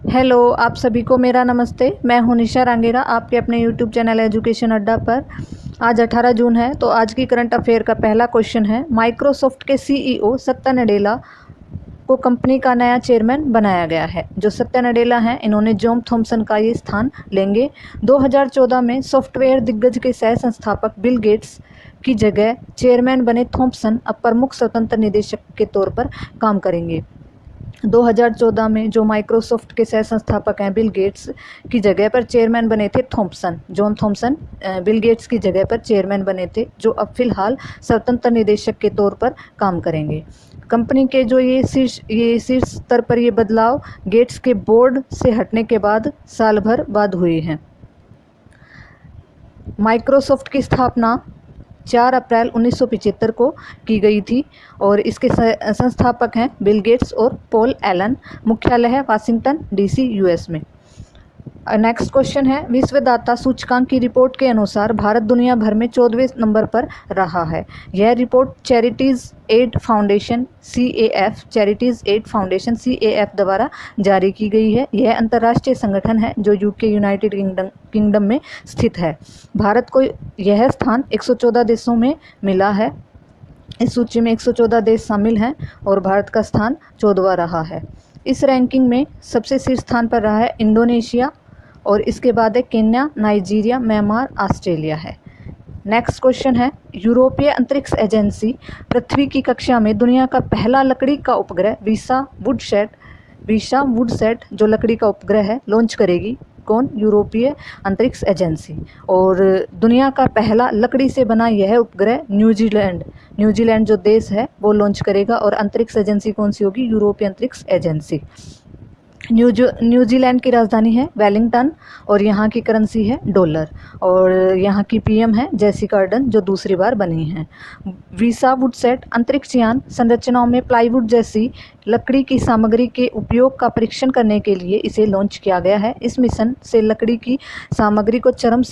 Hello, आप सभी को मेरा नमस्ते। मैं हूं निशा रांगेरा, आपके अपने यूट्यूब चैनल एजुकेशन अड्डा पर। आज 18 जून है, तो आज की करंट अफेयर का पहला क्वेश्चन है, माइक्रोसॉफ्ट के सीईओ सत्या नडेला को कंपनी का नया चेयरमैन बनाया गया है। जो सत्या नडेला हैं, इन्होंने जॉन थॉमसन का ये स्थान लेंगे। 2014 में सॉफ्टवेयर दिग्गज के सह संस्थापक बिल गेट्स की जगह चेयरमैन बने थॉमसन अब प्रमुख स्वतंत्र निदेशक के तौर पर काम करेंगे। 2014 में जो माइक्रोसॉफ्ट के सह संस्थापक हैं बिल गेट्स की जगह पर चेयरमैन बने थे Thomson, John Thomson Bill Gates की जगह पर चेयरमैन बने थे, जो अब फिलहाल स्वतंत्र निदेशक के तौर पर काम करेंगे। कंपनी के जो ये शीर्ष स्तर पर ये बदलाव गेट्स के बोर्ड से हटने के बाद साल भर बाद हुए हैं। माइक्रोसॉफ्ट की स्थापना 4 अप्रैल 1975 को की गई थी और इसके संस्थापक हैं बिल गेट्स और पॉल एलन। मुख्यालय है वाशिंगटन डीसी यूएस में। नेक्स्ट क्वेश्चन है, विश्वदाता सूचकांक की रिपोर्ट के अनुसार भारत दुनिया भर में 14वें नंबर पर रहा है। यह report charities aid foundation CAF द्वारा जारी की गई है। यह अंतर्राष्ट्रीय संगठन है जो यूके यूनाइटेड किंगडम में स्थित है। भारत को यह स्थान 114 देशों में मिला है। इस सूची में 114 देश शामिल हैं और भारत का स्थान 14वां रहा है। इस रैंकिंग में सबसे शीर्ष स्थान पर रहा है इंडोनेशिया और इसके बाद है केन्या, नाइजीरिया, म्यांमार, ऑस्ट्रेलिया है। नेक्स्ट क्वेश्चन है, यूरोपीय अंतरिक्ष एजेंसी पृथ्वी की कक्षा में दुनिया का पहला लकड़ी का उपग्रह वीसा वुडसैट जो लकड़ी का उपग्रह है लॉन्च करेगी। कौन? यूरोपीय अंतरिक्ष एजेंसी। और दुनिया का पहला लकड़ी से बना यह उपग्रह न्यूजीलैंड जो देश है वो लॉन्च करेगा। और अंतरिक्ष एजेंसी कौन सी होगी? यूरोपीय अंतरिक्ष एजेंसी। न्यूजीलैंड की राजधानी है वेलिंगटन और यहाँ की करेंसी है डॉलर और यहाँ की पीएम है जेसिका अर्डन जो दूसरी बार बनी हैं। वीसा वुडसैट अंतरिक्ष यान संरचनाओं में प्लाईवुड जैसी लकड़ी की सामग्री के उपयोग का परीक्षण करने के लिए इसे लॉन्च किया गया है। इस मिशन से लकड़ी की सामग्री को चरम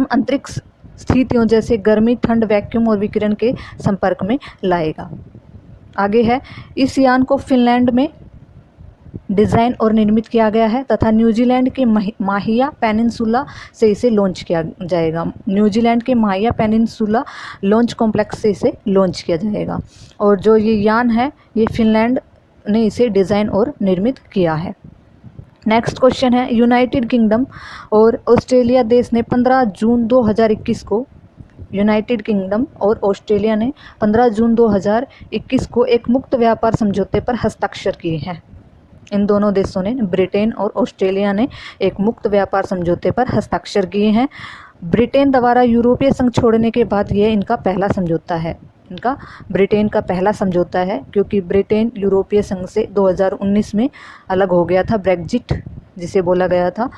अंतरिक्ष स्थितियों जैसे गर्मी, ठंड, वैक्यूम और विकिरण के संपर्क में लाएगा। आगे है, इस यान को फिनलैंड में डिज़ाइन और निर्मित किया गया है तथा न्यूजीलैंड के माहिया पेनिनसुला से इसे लॉन्च किया जाएगा। न्यूजीलैंड के माहिया पेनिनसुला लॉन्च कॉम्प्लेक्स से इसे लॉन्च किया जाएगा। और जो ये यान है ये फिनलैंड ने इसे डिज़ाइन और निर्मित किया है। नेक्स्ट क्वेश्चन है, यूनाइटेड किंगडम और ऑस्ट्रेलिया देश ने 15 जून 2021 को यूनाइटेड किंगडम और ऑस्ट्रेलिया ने 15 जून 2021 को एक मुक्त व्यापार समझौते पर हस्ताक्षर किए हैं। इन दोनों देशों ने, ब्रिटेन और ऑस्ट्रेलिया ने एक मुक्त व्यापार समझौते पर हस्ताक्षर किए हैं। ब्रिटेन द्वारा यूरोपीय संघ छोड़ने के बाद यह इनका पहला समझौता है। इनका ब्रिटेन का पहला समझौता है क्योंकि ब्रिटेन यूरोपीय संघ से 2019 में अलग हो गया था, ब्रेग्जिट जिसे बोला गया था।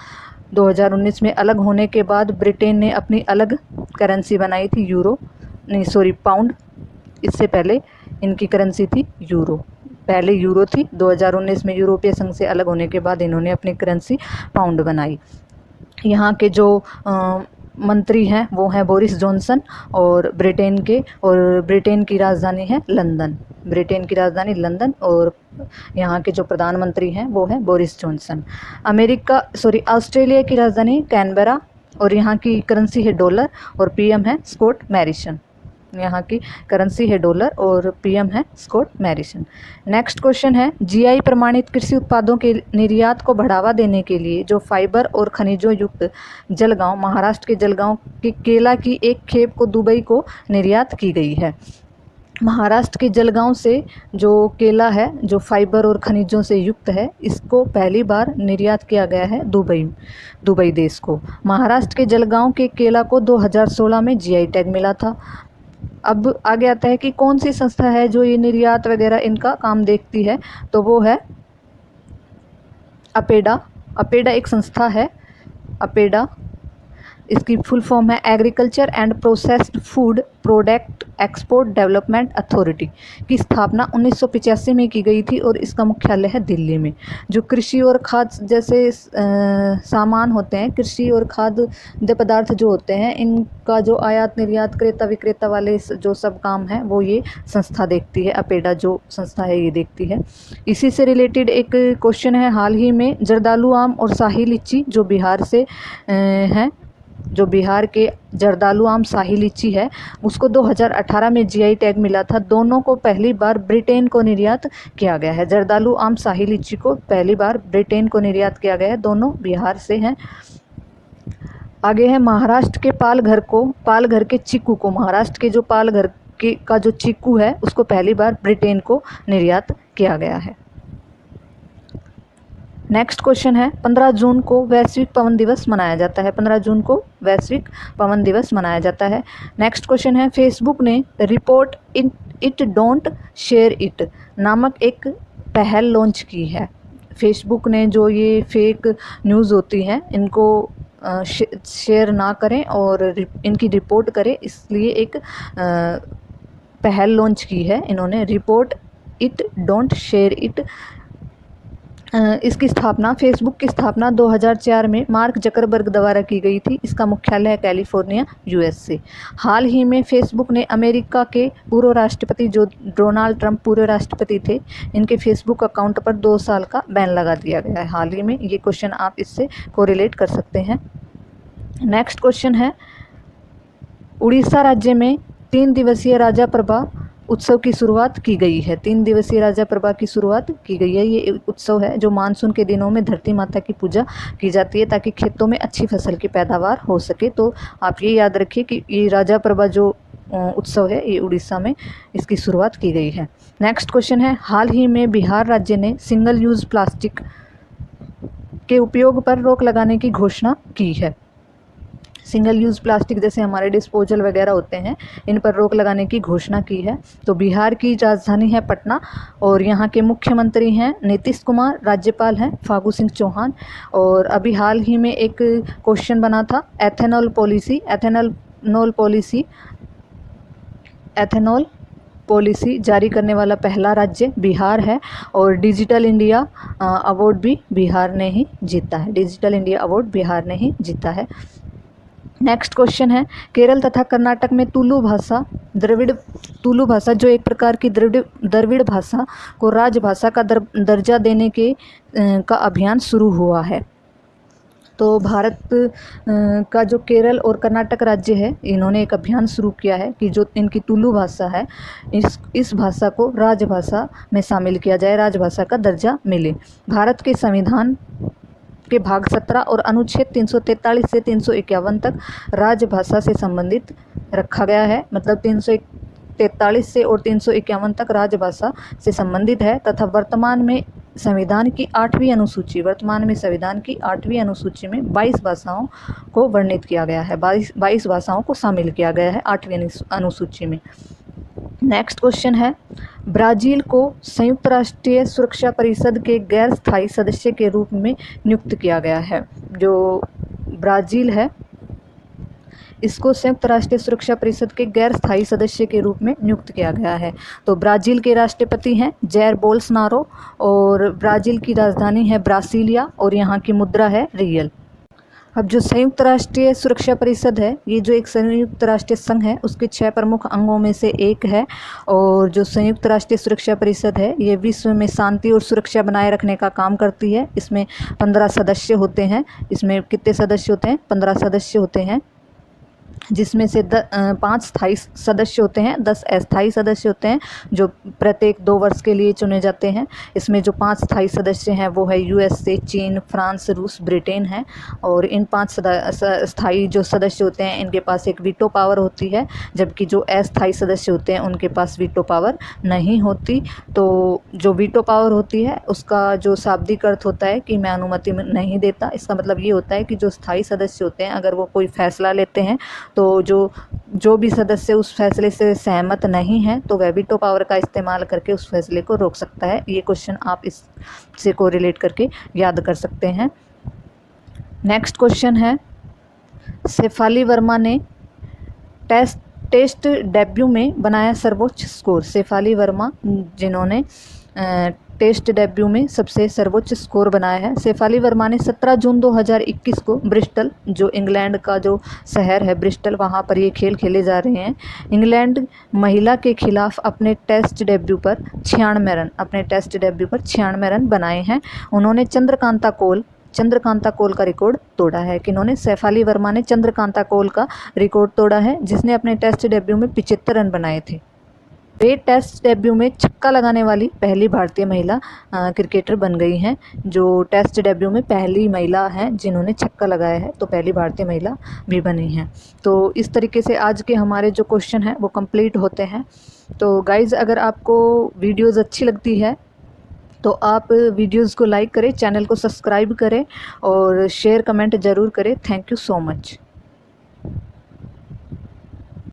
2019 में अलग होने के बाद ब्रिटेन ने अपनी अलग करेंसी बनाई थी पाउंड। इससे पहले इनकी करेंसी थी यूरो। पहले यूरो थी, 2019 में यूरोपीय संघ से अलग होने के बाद इन्होंने अपनी करेंसी पाउंड बनाई। यहाँ के जो मंत्री हैं वो हैं बोरिस जॉनसन और ब्रिटेन की राजधानी है लंदन। ब्रिटेन की राजधानी लंदन और यहाँ के जो प्रधानमंत्री हैं वो हैं बोरिस जॉनसन। ऑस्ट्रेलिया की राजधानी कैनबरा और यहाँ की करेंसी है डॉलर और पीएम है स्कॉट मैरिसन। यहाँ की करेंसी है डॉलर और पीएम है स्कॉट मैरिसन। नेक्स्ट क्वेश्चन है, जीआई प्रमाणित कृषि उत्पादों के निर्यात को बढ़ावा देने के लिए जो फाइबर और खनिजों युक्त जलगांव महाराष्ट्र के जलगांव के केला की एक खेप को दुबई को निर्यात की गई है। महाराष्ट्र के जलगांव से जो केला है जो फाइबर और खनिजों से युक्त है, इसको पहली बार निर्यात किया गया है दुबई देश को। महाराष्ट्र के जलगांव के केला को 2016 में जीआई टैग मिला था। अब आगे आता है कि कौन सी संस्था है जो ये निर्यात वगैरह इनका काम देखती है, तो वो है अपेडा। अपेडा एक संस्था है। अपेडा इसकी फुल फॉर्म है agriculture and processed food product export development authority की स्थापना 1985 में की गई थी और इसका मुख्यालय है दिल्ली में। जो कृषि और खाद्य जैसे सामान होते हैं, कृषि और खाद्य पदार्थ जो होते हैं, इनका जो आयात निर्यात क्रेता विक्रेता वाले जो सब काम है वो ये संस्था देखती है। अपेडा जो संस्था है ये देखती है। इसी से रिलेटेड एक क्वेश्चन है, हाल ही में जर्दालू आम और शाही लीची जो बिहार से हैं, जो बिहार के जर्दालू आम शाही लीची है उसको 2018 में जीआई टैग मिला था। दोनों को पहली बार ब्रिटेन को निर्यात किया गया है। जर्दालू आम शाही लीची को पहली बार ब्रिटेन को निर्यात किया गया है। दोनों बिहार से हैं। आगे है महाराष्ट्र के पालघर के चीकू को, महाराष्ट्र के जो पालघर के का जो चीकू है उसको पहली बार ब्रिटेन को निर्यात किया गया है। नेक्स्ट क्वेश्चन है, 15 जून को वैश्विक पवन दिवस मनाया जाता है। 15 जून को वैश्विक पवन दिवस मनाया जाता है। नेक्स्ट क्वेश्चन है, फेसबुक ने report it don't share it नामक एक पहल लॉन्च की है। फेसबुक ने जो ये फेक न्यूज़ होती हैं इनको शेयर ना करें और इनकी रिपोर्ट करें, इसलिए एक पहल लॉन्च की है इन्होंने, report it don't share it. इसकी स्थापना, फेसबुक की स्थापना 2004 में मार्क जकरबर्ग द्वारा की गई थी। इसका मुख्यालय है कैलिफोर्निया, यूएसए। हाल ही में फेसबुक ने अमेरिका के पूर्व राष्ट्रपति जो डोनाल्ड ट्रंप पूर्व राष्ट्रपति थे, इनके फेसबुक अकाउंट पर 2 साल का बैन लगा दिया गया है हाल ही में। ये क्वेश्चन आप इससे कोरिलेट कर सकते हैं। नेक्स्ट क्वेश्चन है, उड़ीसा राज्य में 3 दिवसीय राजा प्रभा उत्सव की शुरुआत की गई है। 3 दिवसीय राजा प्रभा की शुरुआत की गई है। ये उत्सव है जो मानसून के दिनों में धरती माता की पूजा की जाती है ताकि खेतों में अच्छी फसल की पैदावार हो सके। तो आप ये याद रखिए कि ये राजा प्रभा जो उत्सव है ये उड़ीसा में इसकी शुरुआत की गई है। नेक्स्ट क्वेश्चन है, हाल ही में बिहार राज्य ने सिंगल यूज़ प्लास्टिक के उपयोग पर रोक लगाने की घोषणा की है। सिंगल यूज़ प्लास्टिक जैसे हमारे डिस्पोजल वगैरह होते हैं, इन पर रोक लगाने की घोषणा की है। तो बिहार की राजधानी है पटना और यहाँ के मुख्यमंत्री हैं नीतीश कुमार, राज्यपाल हैं फागू सिंह चौहान। और अभी हाल ही में एक क्वेश्चन बना था, एथेनॉल पॉलिसी जारी करने वाला पहला राज्य बिहार है और डिजिटल इंडिया अवार्ड भी बिहार ने ही जीता है। डिजिटल इंडिया अवार्ड बिहार ने ही जीता है। नेक्स्ट क्वेश्चन है, केरल तथा कर्नाटक में तुलु भाषा जो एक प्रकार की द्रविड़ भाषा को राजभाषा का दर्जा देने का अभियान शुरू हुआ है। तो भारत का जो केरल और कर्नाटक राज्य है, इन्होंने एक अभियान शुरू किया है कि जो इनकी तुलु भाषा है इस भाषा को राजभाषा में शामिल किया जाए, राजभाषा का दर्जा मिले। भारत के संविधान के भाग 17 और अनुच्छेद 343 से 351 तक राजभाषा से संबंधित रखा गया है। मतलब 343 से और 351 तक राजभाषा से संबंधित है तथा वर्तमान में संविधान की 8वीं अनुसूची में 22 भाषाओं को वर्णित किया गया है। 22 भाषाओं को शामिल किया गया है 8वीं अनुसूची में। नेक्स्ट क्वेश्चन है, ब्राज़ील को संयुक्त राष्ट्रीय सुरक्षा परिषद के गैर स्थायी सदस्य के रूप में नियुक्त किया गया है। जो ब्राज़ील है इसको संयुक्त राष्ट्रीय सुरक्षा परिषद के गैर स्थायी सदस्य के रूप में नियुक्त किया गया है। तो ब्राज़ील के राष्ट्रपति हैं जैर बोल्सोनारो और ब्राज़ील की राजधानी है ब्रासिलिया और यहाँ की मुद्रा है रियल। अब जो संयुक्त राष्ट्रीय सुरक्षा परिषद है, ये जो एक संयुक्त राष्ट्रीय संघ है उसके 6 प्रमुख अंगों में से एक है। और जो संयुक्त राष्ट्रीय सुरक्षा परिषद है ये विश्व में शांति और सुरक्षा बनाए रखने का काम करती है। इसमें 15 सदस्य होते हैं। इसमें कितने सदस्य होते हैं? 15 सदस्य होते हैं, जिसमें से 5 स्थायी सदस्य होते हैं, 10 अस्थायी सदस्य होते हैं जो प्रत्येक 2 वर्ष के लिए चुने जाते हैं। इसमें जो 5 स्थायी सदस्य हैं वो है यूएसए, चीन, फ्रांस, रूस, ब्रिटेन है। और इन 5 स्थायी जो सदस्य होते हैं इनके पास एक वीटो पावर होती है, जबकि जो अस्थायी सदस्य होते हैं उनके पास वीटो पावर नहीं होती। तो जो वीटो पावर होती है उसका जो शाब्दिक अर्थ होता है कि मैं अनुमति नहीं देता। इसका मतलब ये होता है कि जो स्थायी सदस्य होते हैं अगर वो कोई फैसला लेते हैं तो जो भी सदस्य उस फैसले से सहमत नहीं है तो वह वीटो पावर का इस्तेमाल करके उस फैसले को रोक सकता है। ये क्वेश्चन आप इससे को रिलेट करके याद कर सकते हैं। नेक्स्ट क्वेश्चन है, शेफाली वर्मा ने टेस्ट डेब्यू में बनाया सर्वोच्च स्कोर? शेफाली वर्मा, जिन्होंने टेस्ट डेब्यू में सबसे सर्वोच्च स्कोर बनाया है। शेफाली वर्मा ने 17 जून 2021 को ब्रिस्टल, जो इंग्लैंड का जो शहर है ब्रिस्टल, वहाँ पर ये खेल खेले जा रहे हैं। इंग्लैंड महिला के खिलाफ अपने टेस्ट डेब्यू पर 96 रन बनाए हैं। उन्होंने चंद्रकांता कौल का रिकॉर्ड तोड़ा है। किन्होंने? शेफाली वर्मा ने चंद्रकांता कौल का रिकॉर्ड तोड़ा है, जिसने अपने टेस्ट डेब्यू में 75 रन बनाए थे। वे टेस्ट डेब्यू में छक्का लगाने वाली पहली भारतीय महिला क्रिकेटर बन गई हैं, जो टेस्ट डेब्यू में पहली महिला हैं जिन्होंने छक्का लगाया है, तो पहली भारतीय महिला भी बनी हैं। तो इस तरीके से आज के हमारे जो क्वेश्चन हैं वो कंप्लीट होते हैं। तो गाइज़, अगर आपको वीडियोज़ अच्छी लगती है तो आप वीडियोज़ को लाइक करें, चैनल को सब्सक्राइब करें और शेयर कमेंट ज़रूर करें। Thank you so much.